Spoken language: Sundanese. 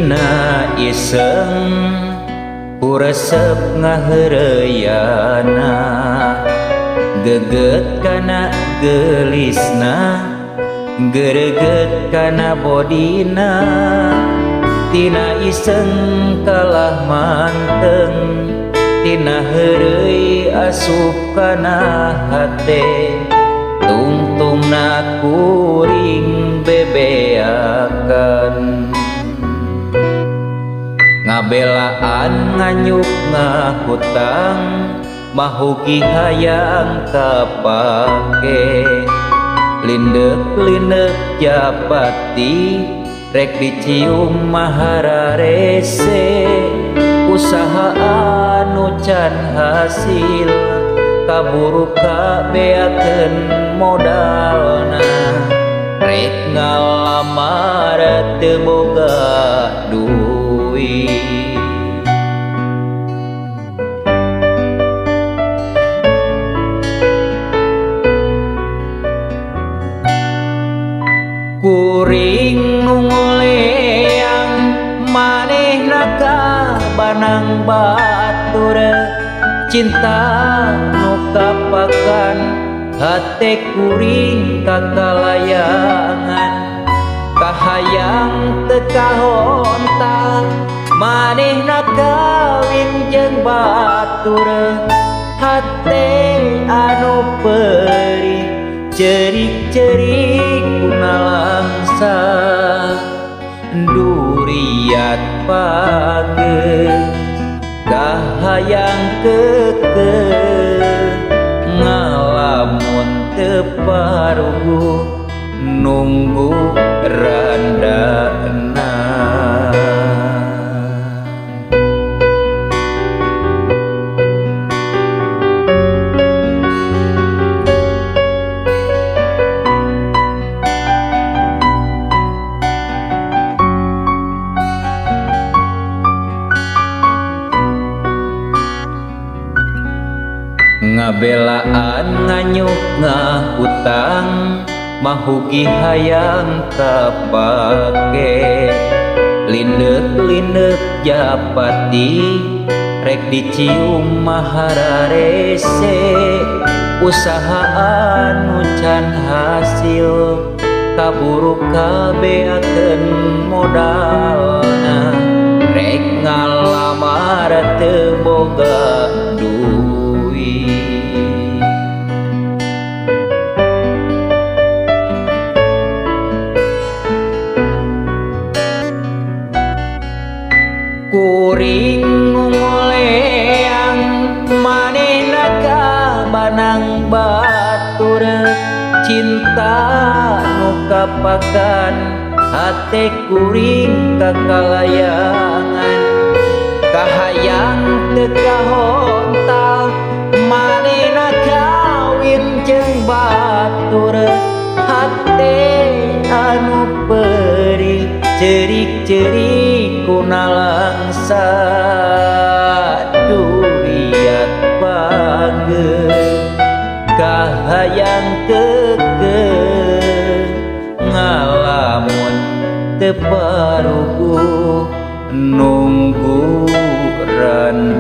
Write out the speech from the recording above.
Tina iseng puresep ngaheureuyeuna geget kana gelisna gereget kana bodina tina iseng kalah manteng tina heureuy asup kana hate tungtungna kuring bebeakan ngabelaan nganyuk ngahutang mahugi hayang kapake lindek-lindek japati rek dicium mahararese usaha anu can hasil kaburu kabeakeun modalna rek ngalamar teu boga duit kuring nu ngoleang manehna ka banang batur cinta nu kapakan hate kuring kakalayangan kahayang teu kahontal manehna kawin jeung batur hate anu perih cerik-cerik kunalangsa duriat page kahayang keke ngalamun teu paruguh nunggu randana ngabelaan nganyuk ngahutang mahugi hayang kapake lindek-lindek japati rek dicium mahararese usaha anu can hasil kaburu kabeakeun modalna rek ngalamar teu boga duit kuring nu ngoleang manehna ka banang batur cinta nu kapakan hate kuring kakalayangan kahayang teu kahontal manehna kawin jeung batur hate anu perih cerik-cerik kunalangsa duriat page kahayang keke ngalamun teu paruguh nunggu randana